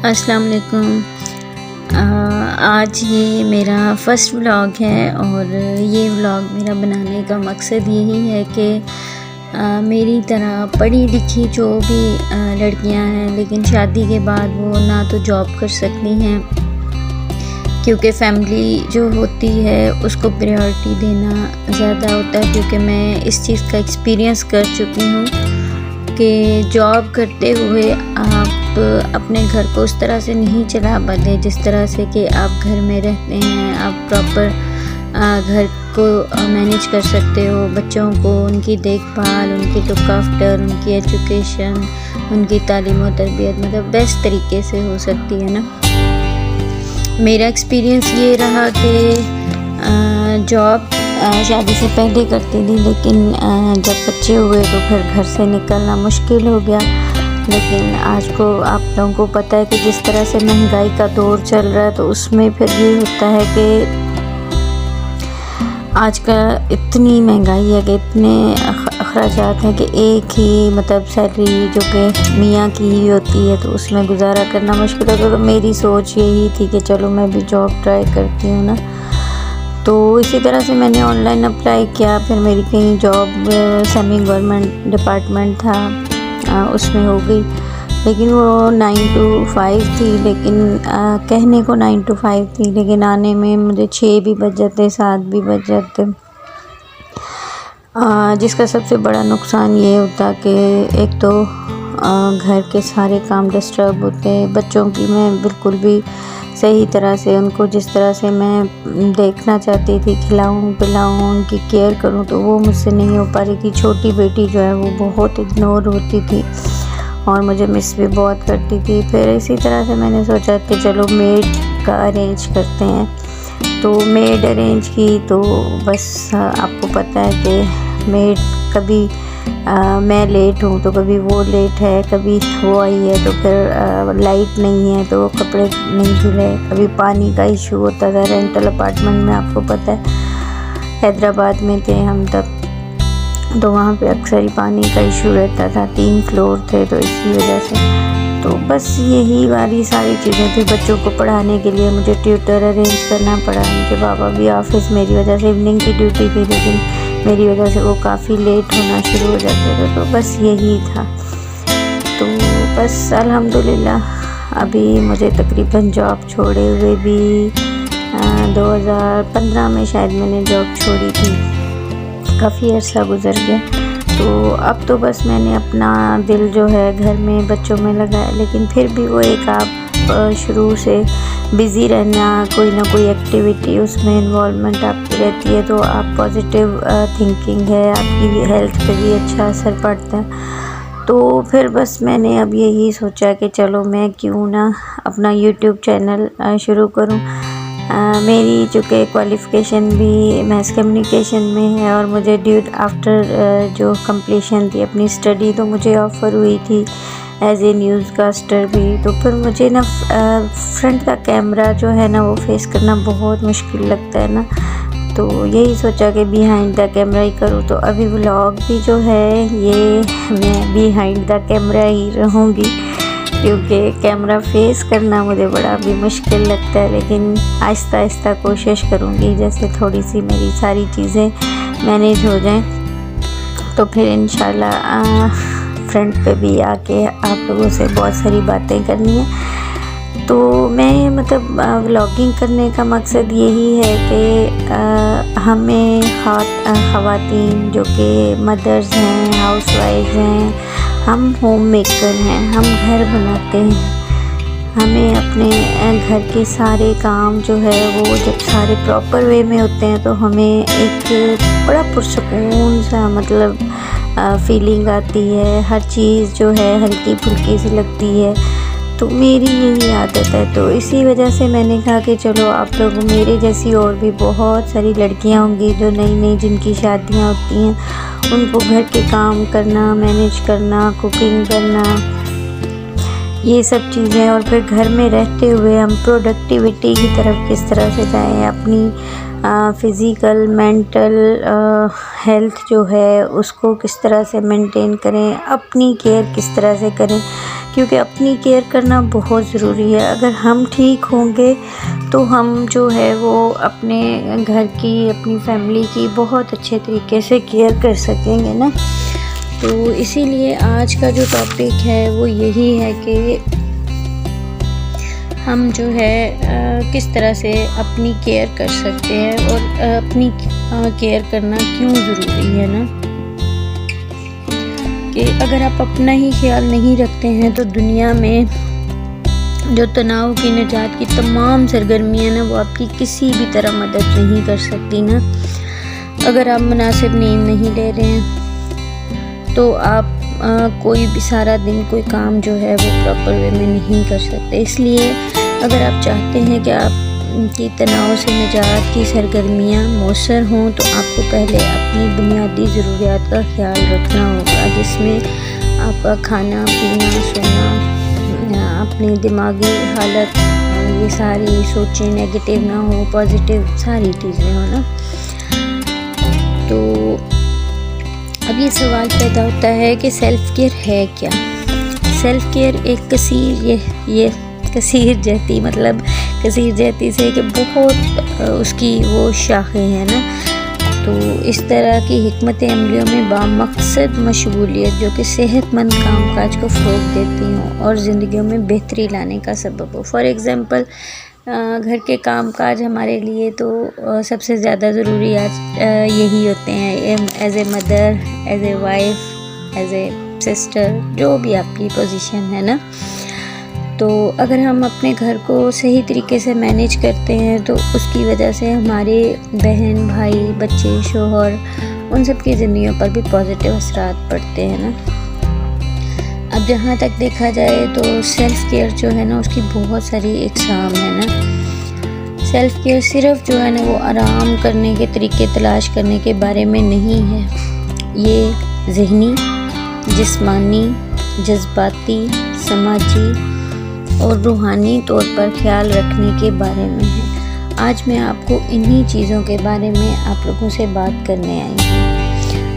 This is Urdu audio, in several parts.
السلام علیکم۔ آج یہ میرا فرسٹ ولاگ ہے اور یہ ولاگ میرا بنانے کا مقصد یہی ہے کہ میری طرح پڑھی لکھی جو بھی لڑکیاں ہیں لیکن شادی کے بعد وہ نہ تو جاب کر سکتی ہیں کیونکہ فیملی جو ہوتی ہے اس کو پریورٹی دینا زیادہ ہوتا ہے، کیونکہ میں اس چیز کا ایکسپیرینس کر چکی ہوں کہ جاب کرتے ہوئے آپ اپنے گھر کو اس طرح سے نہیں چلا پاتے جس طرح سے کہ آپ گھر میں رہتے ہیں۔ آپ پراپر گھر کو مینیج کر سکتے ہو، بچوں کو ان کی دیکھ بھال، ان کی لک آفٹر، ان کی ایجوکیشن، ان کی تعلیم و تربیت مطلب بیسٹ طریقے سے ہو سکتی ہے نا۔ میرا ایکسپیرینس یہ رہا کہ جاب شادی سے پہلے کرتی تھی، لیکن جب بچے ہوئے تو پھر گھر سے نکلنا مشکل ہو گیا۔ لیکن آج کو آپ لوگوں کو پتہ ہے کہ جس طرح سے مہنگائی کا دور چل رہا ہے تو اس میں پھر یہ ہوتا ہے کہ آج کا اتنی مہنگائی ہے کہ اتنے اخراجات ہیں کہ ایک ہی مطلب سیلری جو کہ میاں کی ہی ہوتی ہے تو اس میں گزارا کرنا مشکل ہوتا ہے۔ تو میری سوچ یہی تھی کہ چلو میں بھی جاب ٹرائی کرتی ہوں نا، تو اسی طرح سے میں نے آن لائن اپلائی کیا۔ پھر میری کہیں جاب سیمی گورنمنٹ ڈپارٹمنٹ تھا اس میں ہو گئی، لیکن وہ 9 to 5 تھی، لیکن کہنے کو 9 to 5 تھی لیکن آنے میں مجھے 6 بھی بج جاتے، 7 بھی بج جاتے، جس کا سب سے بڑا نقصان یہ ہوتا کہ ایک تو گھر کے سارے کام ڈسٹرب ہوتے، بچوں کی میں بالکل بھی صحیح طرح سے ان کو جس طرح سے میں دیکھنا چاہتی تھی، کھلاؤں پلاؤں ان کی کیئر کروں، تو وہ مجھ سے نہیں ہو پا رہی تھی۔ چھوٹی بیٹی جو ہے وہ بہت اگنور ہوتی تھی اور مجھے مس بھی بہت کرتی تھی۔ پھر اسی طرح سے میں نے سوچا کہ چلو میڈ کا ارینج کرتے ہیں، تو میڈ ارینج کی تو بس آپ کو پتہ ہے کہ میڈ کبھی میں لیٹ ہوں تو کبھی وہ لیٹ ہے، کبھی وہ آئی ہے تو پھر لائٹ نہیں ہے تو کپڑے نہیں دھلے، کبھی پانی کا ایشو ہوتا تھا۔ رینٹل اپارٹمنٹ میں آپ کو پتہ ہے حیدرآباد میں تھے ہم تب، تو وہاں پہ اکثر ہی پانی کا ایشو رہتا تھا، 3 فلور تھے تو اسی وجہ سے تو بس یہی والی ساری چیزیں تھیں۔ بچوں کو پڑھانے کے لیے مجھے ٹیوٹر ارینج کرنا پڑا، ان کے بابا بھی آفس، میری وجہ سے ایوننگ کی ڈیوٹی تھی لیکن میری وجہ سے وہ کافی لیٹ ہونا شروع ہو جاتے تھے، تو بس یہی تھا۔ تو بس الحمدللہ ابھی مجھے تقریباً جاب چھوڑے ہوئے بھی 2015 میں شاید میں نے جاب چھوڑی تھی، کافی عرصہ گزر گیا۔ تو اب تو بس میں نے اپنا دل جو ہے گھر میں بچوں میں لگایا، لیکن پھر بھی وہ ایک آپ شروع سے بزی رہنا، کوئی نہ کوئی ایکٹیویٹی اس میں انوالومنٹ آپ کی رہتی ہے تو آپ پازیٹیو تھنکنگ ہے، آپ کی ہیلتھ پہ بھی اچھا اثر پڑتا ہے۔ تو پھر بس میں نے اب یہی سوچا کہ چلو میں کیوں نہ اپنا یوٹیوب چینل شروع کروں۔ میری چونکہ کوالیفیکیشن بھی میس کمیونیکیشن میں ہے اور مجھے آفٹر جو کمپلیشن تھی اپنی اسٹڈی تو مجھے آفر ہوئی تھی ایز اے نیوز کاسٹر بھی، تو پھر مجھے نا فرنٹ کا کیمرہ جو ہے نا وہ فیس کرنا بہت مشکل لگتا ہے نا، تو یہی سوچا کہ بیہائنڈ دا کیمرہ ہی کروں۔ تو ابھی ولاگ بھی جو ہے یہ میں بیہائنڈ دا کیمرہ ہی رہوں گی، کیونکہ کیمرہ فیس کرنا مجھے بڑا بھی مشکل لگتا ہے، لیکن آہستہ آہستہ کوشش کروں گی جیسے تھوڑی سی میری ساری چیزیں مینیج ہو جائیں تو پھر انشاءاللہ فرنٹ پہ بھی آ کے آپ لوگوں سے بہت ساری باتیں کرنی ہیں۔ تو میں مطلب ولاگنگ کرنے کا مقصد یہی ہے کہ ہمیں خواتین جو کہ مدرز ہیں، ہاؤس وائز ہیں، ہم ہوم میکر ہیں، ہم گھر بناتے ہیں، ہمیں اپنے گھر کے سارے کام جو ہے وہ جب سارے پراپر وے میں ہوتے ہیں تو ہمیں ایک بڑا پرسکون سا مطلب فیلنگ آتی ہے، ہر چیز جو ہے ہلکی پھلکی سی لگتی ہے۔ تو میری یہی عادت ہے، تو اسی وجہ سے میں نے کہا کہ چلو آپ لوگ میرے جیسی اور بھی بہت ساری لڑکیاں ہوں گی جو نئی نئی جن کی شادیاں ہوتی ہیں، ان کو گھر کے کام کرنا، مینیج کرنا، کوکنگ کرنا، یہ سب چیزیں، اور پھر گھر میں رہتے ہوئے ہم پروڈکٹیوٹی کی طرف کس طرح سے جائیں، اپنی فزیکل مینٹل ہیلتھ جو ہے اس کو کس طرح سے مینٹین کریں، اپنی کیئر کس طرح سے کریں، کیونکہ اپنی کیئر کرنا بہت ضروری ہے۔ اگر ہم ٹھیک ہوں گے تو ہم جو ہے وہ اپنے گھر کی، اپنی فیملی کی بہت اچھے طریقے سے کیئر کر سکیں گے نا۔ تو اسی لیے آج کا جو ٹاپک ہے وہ یہی ہے کہ ہم جو ہے کس طرح سے اپنی کیئر کر سکتے ہیں اور اپنی کیئر کرنا کیوں ضروری ہے نا، کہ اگر آپ اپنا ہی خیال نہیں رکھتے ہیں تو دنیا میں جو تناؤ کی نجات کی تمام سرگرمیاں نا وہ آپ کی کسی بھی طرح مدد نہیں کر سکتی نا۔ اگر آپ مناسب نیند نہیں لے رہے ہیں تو آپ کوئی بھی سارا دن کوئی کام جو ہے وہ پراپر وے میں نہیں کر سکتے۔ اس لیے اگر آپ چاہتے ہیں کہ آپ کی تناؤ سے نجات کی سرگرمیاں مؤثر ہوں تو آپ کو پہلے اپنی بنیادی ضروریات کا خیال رکھنا ہوگا، جس میں آپ کا کھانا پینا، سونا، اپنی دماغی حالت، یہ ساری سوچیں نیگیٹو نہ ہو، پازیٹیو ساری چیزیں ہو نا۔ تو اب یہ سوال پیدا ہوتا ہے کہ سیلف کیئر ہے کیا؟ سیلف کیئر ایک کثیر جہتی سے کہ بہت اس کی وہ شاخیں ہیں نا۔ تو اس طرح کی حکمت عملیوں میں بامقصد مشغولیت جو کہ صحت مند کام کاج کو فروغ دیتی ہوں اور زندگیوں میں بہتری لانے کا سبب ہو۔ فار ایگزامپل گھر کے کام کاج ہمارے لیے تو سب سے زیادہ ضروری آج یہی ہوتے ہیں، as a mother, as a wife, as a sister, جو بھی آپ کی پوزیشن ہے نا۔ تو اگر ہم اپنے گھر کو صحیح طریقے سے مینیج کرتے ہیں تو اس کی وجہ سے ہمارے بہن بھائی، بچے، شوہر، ان سب کی زندگیوں پر بھی پازیٹیو اثرات پڑتے ہیں نا۔ اب جہاں تک دیکھا جائے تو سیلف کیئر جو ہے نا اس کی بہت ساری اقسام ہے نا۔ سیلف کیئر صرف جو ہے نا وہ آرام کرنے کے طریقے تلاش کرنے کے بارے میں نہیں ہے، یہ ذہنی، جسمانی، جذباتی، سماجی اور روحانی طور پر خیال رکھنے کے بارے میں ہے۔ آج میں آپ کو انہی چیزوں کے بارے میں آپ لوگوں سے بات کرنے آئی ہوں۔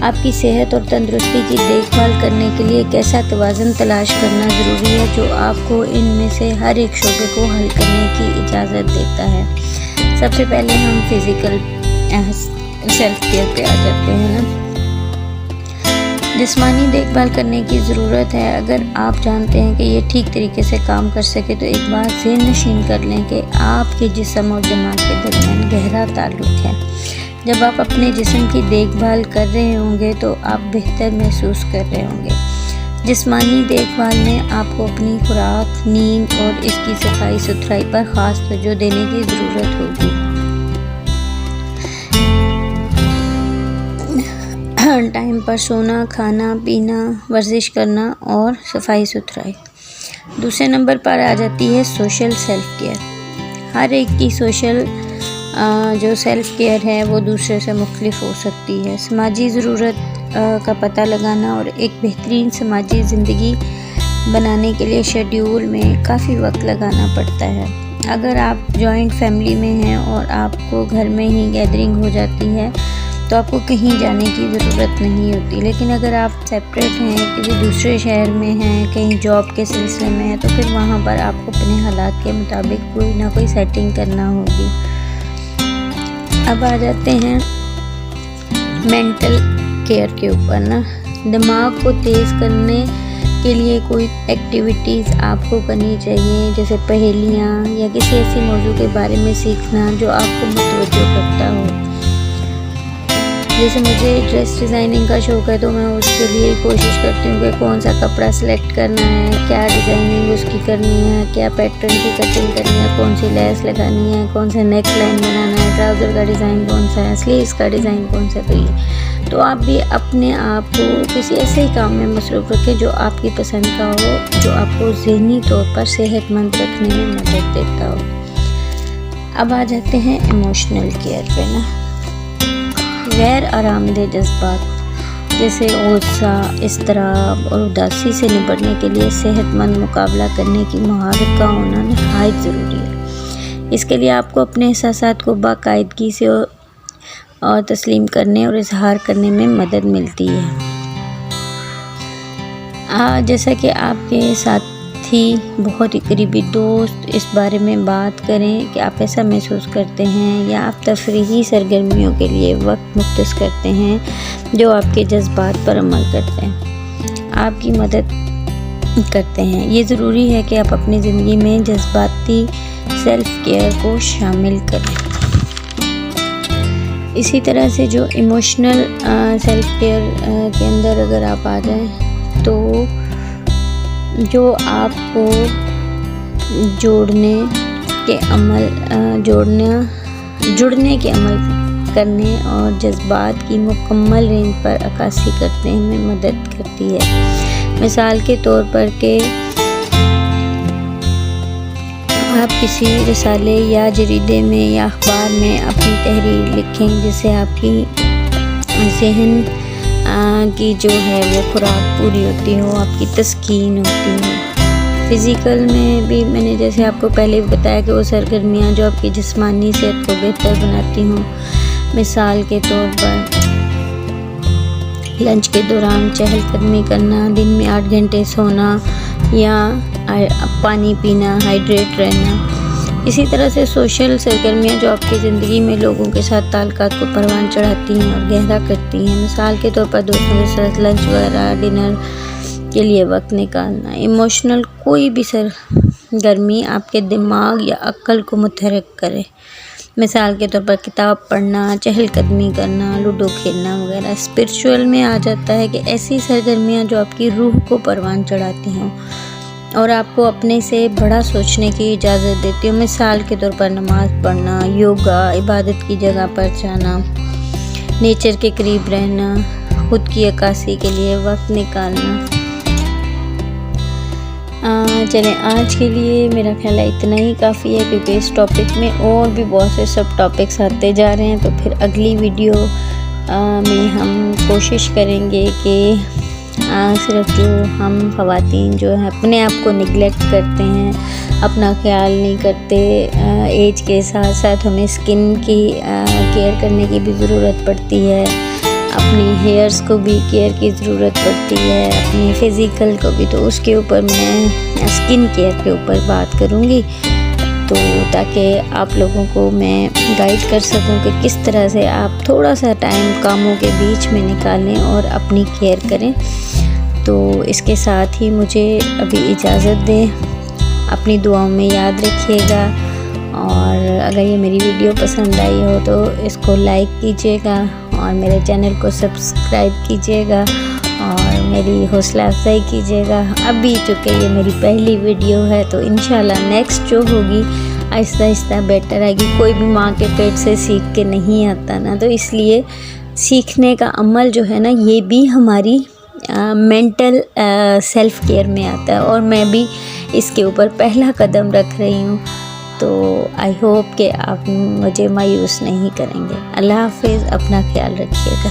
آپ کی صحت اور تندرستی کی دیکھ بھال کرنے کے لیے ایک ایسا توازن تلاش کرنا ضروری ہے جو آپ کو ان میں سے ہر ایک شعبے کو حل کرنے کی اجازت دیتا ہے۔ سب سے پہلے ہم فزیکل سیلف کیئر پہ آ جاتے ہیں نا۔ جسمانی دیکھ بھال کرنے کی ضرورت ہے۔ اگر آپ جانتے ہیں کہ یہ ٹھیک طریقے سے کام کر سکے تو ایک بات ذہن نشین کر لیں کہ آپ کے جسم اور دماغ کے درمیان گہرا تعلق ہے۔ جب آپ اپنے جسم کی دیکھ بھال کر رہے ہوں گے تو آپ بہتر محسوس کر رہے ہوں گے۔ جسمانی دیکھ بھال میں آپ کو اپنی خوراک، نیند اور اس کی صفائی ستھرائی پر خاص توجہ دینے کی ضرورت ہوگی۔ ٹائم پر سونا، کھانا پینا، ورزش کرنا اور صفائی ستھرائی۔ دوسرے نمبر پر آ جاتی ہے سوشل سیلف کیئر۔ ہر ایک کی سوشل جو سیلف کیئر ہے وہ دوسرے سے مختلف ہو سکتی ہے۔ سماجی ضرورت کا پتہ لگانا اور ایک بہترین سماجی زندگی بنانے کے لیے شیڈیول میں کافی وقت لگانا پڑتا ہے۔ اگر آپ جوائنٹ فیملی میں ہیں اور آپ کو گھر میں ہی گیدرنگ ہو جاتی ہے تو آپ کو کہیں جانے کی ضرورت نہیں ہوتی، لیکن اگر آپ سیپریٹ ہیں، کسی دوسرے شہر میں ہیں، کہیں جاب کے سلسلے میں ہیں تو پھر وہاں پر آپ کو اپنے حالات کے مطابق کوئی نہ کوئی سیٹنگ کرنا ہوگی۔ اب آ جاتے ہیں مینٹل کیئر کے اوپر نا۔ دماغ کو تیز کرنے کے لیے کوئی ایکٹیویٹیز آپ کو کرنی چاہیے، جیسے پہیلیاں یا کسی ایسی موضوع کے بارے میں سیکھنا جو آپ کو متوجہ کرتا ہو۔ جیسے مجھے ڈریس ڈیزائننگ کا شوق ہے تو میں اس کے لیے کوشش کرتی ہوں کہ کون سا کپڑا سلیکٹ کرنا ہے، کیا ڈیزائننگ اس کی کرنی ہے، کیا پیٹرن کی کٹنگ کرنی ہے، کون سی لیس لگانی ہے، کون سا نیک لائن بنانا ہے، ٹراؤزر کا ڈیزائن کون سا ہے، سلیوز کا ڈیزائن کون سا ہے۔ تو آپ بھی اپنے آپ کو کسی ایسے ہی کام میں مصروف رکھیں جو آپ کی پسند کا ہو، جو آپ کو ذہنی طور پر صحت مند رکھنے میں مدد دیتا ہو۔ اب آ جاتے ہیں ایموشنل کیئر پہ نا۔ غیر آرام دہ جذبات جیسے غصہ، اضطراب اور اداسی سے نپٹنے کے لیے صحت مند مقابلہ کرنے کی مہارت کا ہونا نہایت ضروری ہے۔ اس کے لیے آپ کو اپنے احساسات کو باقاعدگی سے اور تسلیم کرنے اور اظہار کرنے میں مدد ملتی ہے۔ جیسا کہ آپ کے ساتھ ساتھی، بہت ہی قریبی دوست اس بارے میں بات کریں کہ آپ ایسا محسوس کرتے ہیں یا آپ تفریحی سرگرمیوں کے لیے وقت مختص کرتے ہیں جو آپ کے جذبات پر عمل کرتے ہیں، آپ کی مدد کرتے ہیں۔ یہ ضروری ہے کہ آپ اپنی زندگی میں جذباتی سیلف کیئر کو شامل کریں۔ اسی طرح سے جو ایموشنل سیلف کیئر کے اندر اگر آپ آ جائیں تو جو آپ کو جڑنے کے عمل کرنے اور جذبات کی مکمل رینج پر عکاسی کرنے میں مدد کرتی ہے۔ مثال کے طور پر کہ آپ کسی رسالے یا جریدے میں یا اخبار میں اپنی تحریر لکھیں جس سے آپ کی ذہن کی جو ہے وہ خوراک پوری ہوتی ہو، آپ کی تسکین ہوتی ہو۔ فزیکل میں بھی میں نے جیسے آپ کو پہلے بتایا کہ وہ سرگرمیاں جو آپ کی جسمانی صحت کو بہتر بناتی ہوں، مثال کے طور پر لنچ کے دوران چہل قدمی کرنا، دن میں 8 گھنٹے سونا یا پانی پینا، ہائیڈریٹ رہنا۔ اسی طرح سے سوشل سرگرمیاں جو آپ کی زندگی میں لوگوں کے ساتھ تعلقات کو پروان چڑھاتی ہیں اور گہرا کرتی ہیں، مثال کے طور پر دوستوں کے ساتھ لنچ وغیرہ، ڈنر کے لیے وقت نکالنا۔ ایموشنل کوئی بھی سرگرمی آپ کے دماغ یا عقل کو متحرک کرے، مثال کے طور پر کتاب پڑھنا، چہل قدمی کرنا، لوڈو کھیلنا وغیرہ۔ اسپرچول میں آ جاتا ہے کہ ایسی سرگرمیاں جو آپ کی روح کو پروان چڑھاتی ہوں اور آپ کو اپنے سے بڑا سوچنے کی اجازت دیتی ہوں، مثال کے طور پر نماز پڑھنا، یوگا، عبادت کی جگہ پر جانا، نیچر کے قریب رہنا، خود کی عکاسی کے لیے وقت نکالنا۔ چلیں آج کے لیے میرا خیال ہے اتنا ہی کافی ہے، کیونکہ اس ٹاپک میں اور بھی بہت سے سب ٹاپکس آتے جا رہے ہیں، تو پھر اگلی ویڈیو میں ہم کوشش کریں گے کہ صرف جو ہم خواتین جو ہیں اپنے آپ کو نگلیکٹ کرتے ہیں، اپنا خیال نہیں کرتے، ایج کے ساتھ ساتھ ہمیں اسکن کی کیئر کرنے کی بھی ضرورت پڑتی ہے، اپنی ہیئرس کو بھی کیئر کی ضرورت پڑتی ہے، اپنی فزیکل کو بھی، تو اس کے اوپر میں اسکن کیئر کے اوپر بات کروں گی، تو تاکہ آپ لوگوں کو میں گائیڈ کر سکوں کہ کس طرح سے آپ تھوڑا سا ٹائم کاموں کے بیچ میں نکالیں اور اپنی کیئر کریں۔ تو اس کے ساتھ ہی مجھے ابھی اجازت دیں، اپنی دعاؤں میں یاد رکھیے گا، اور اگر یہ میری ویڈیو پسند آئی ہو تو اس کو لائک کیجیے گا اور میرے چینل کو سبسکرائب کیجیے گا اور میری حوصلہ افزائی کیجیے گا۔ ابھی چونکہ یہ میری پہلی ویڈیو ہے تو انشاءاللہ نیکسٹ جو ہوگی آہستہ آہستہ بیٹر آئے گی۔ کوئی بھی ماں کے پیٹ سے سیکھ کے نہیں آتا نا، تو اس لیے سیکھنے کا عمل جو ہے نا یہ بھی ہماری مینٹل سیلف کیئر میں آتا ہے، اور میں بھی اس کے اوپر پہلا قدم رکھ رہی ہوں، تو آئی ہوپ کہ آپ مجھے مایوس نہیں کریں گے۔ اللہ حافظ، اپنا خیال رکھیے گا۔